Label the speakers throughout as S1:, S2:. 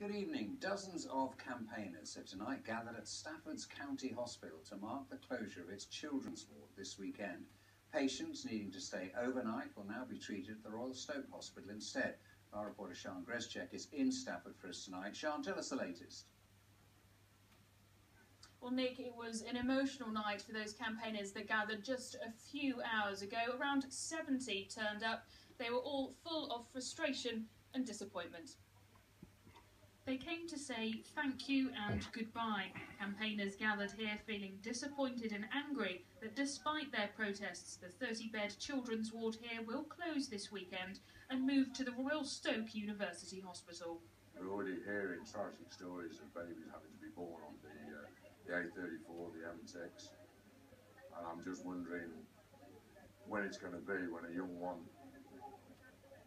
S1: Good evening. Dozens of campaigners have tonight gathered at Stafford's County Hospital to mark the closure of its children's ward this weekend. Patients needing to stay overnight will now be treated at the Royal Stoke Hospital instead. Our reporter Sian Greschek is in Stafford for us tonight. Sian, tell us the latest.
S2: Well, Nick, it was an emotional night for those campaigners that gathered just a few hours ago. Around 70 turned up. They were all full of frustration and disappointment. They came to say thank you and goodbye. Campaigners gathered here feeling disappointed and angry that despite their protests, the 30-bed children's ward here will close this weekend and move to the Royal Stoke University Hospital.
S3: We're already hearing tragic stories of babies having to be born on the A34, the M6, and I'm just wondering when it's going to be when a young one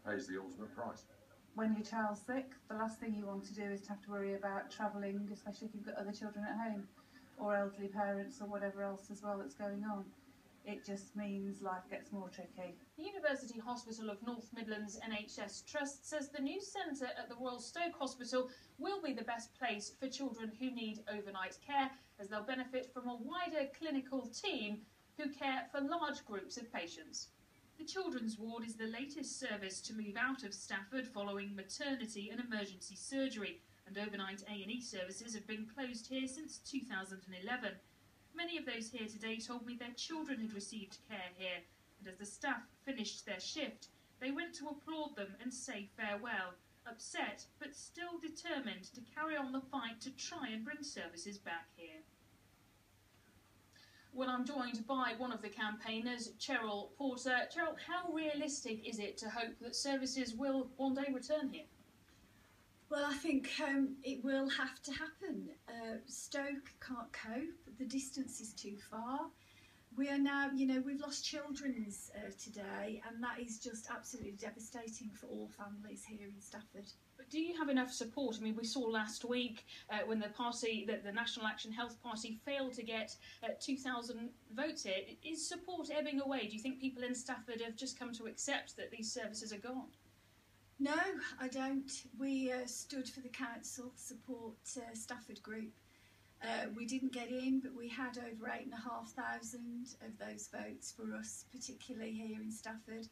S3: pays the ultimate price.
S4: When your child's sick, the last thing you want to do is to have to worry about travelling, especially if you've got other children at home or elderly parents or whatever else as well that's going on. It just means life gets more tricky.
S2: The University Hospital of North Midlands NHS Trust says the new centre at the Royal Stoke Hospital will be the best place for children who need overnight care, as they'll benefit from a wider clinical team who care for large groups of patients. The children's ward is the latest service to move out of Stafford following maternity and emergency surgery, and overnight A&E services have been closed here since 2011. Many of those here today told me their children had received care here, and as the staff finished their shift, they went to applaud them and say farewell, upset but still determined to carry on the fight to try and bring services back here. Well, I'm joined by one of the campaigners, Cheryl Porter. Cheryl, how realistic is it to hope that services will one day return here?
S5: Well, I think it will have to happen. Stoke can't cope, the distance is too far. We are now, we've lost children's today, and that is just absolutely devastating for all families here in Stafford.
S2: But do you have enough support? I mean, we saw last week when the National Action Health Party failed to get 2,000 votes here. Is support ebbing away? Do you think people in Stafford have just come to accept that these services are gone?
S5: No, I don't. We stood for the council support Stafford group. We didn't get in, but we had over 8,500 of those votes for us, particularly here in Stafford.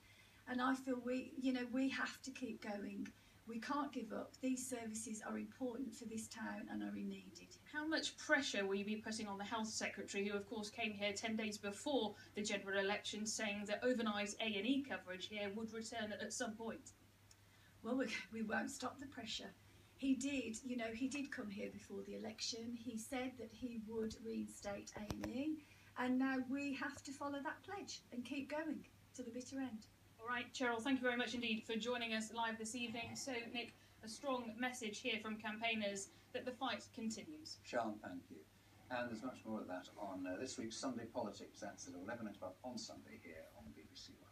S5: And I feel we have to keep going. We can't give up. These services are important for this town and are needed.
S2: How much pressure will you be putting on the Health Secretary, who of course came here 10 days before the general election, saying that overnight A&E coverage here would return at some point?
S5: Well, we won't stop the pressure. He did come here before the election. He said that he would reinstate A&E, and now we have to follow that pledge and keep going to the bitter end.
S2: All right, Cheryl, thank you very much indeed for joining us live this evening. So, Nick, a strong message here from campaigners that the fight continues.
S1: Sian, thank you. And there's much more of that on this week's Sunday Politics. That's at 11 o'clock on Sunday here on BBC One.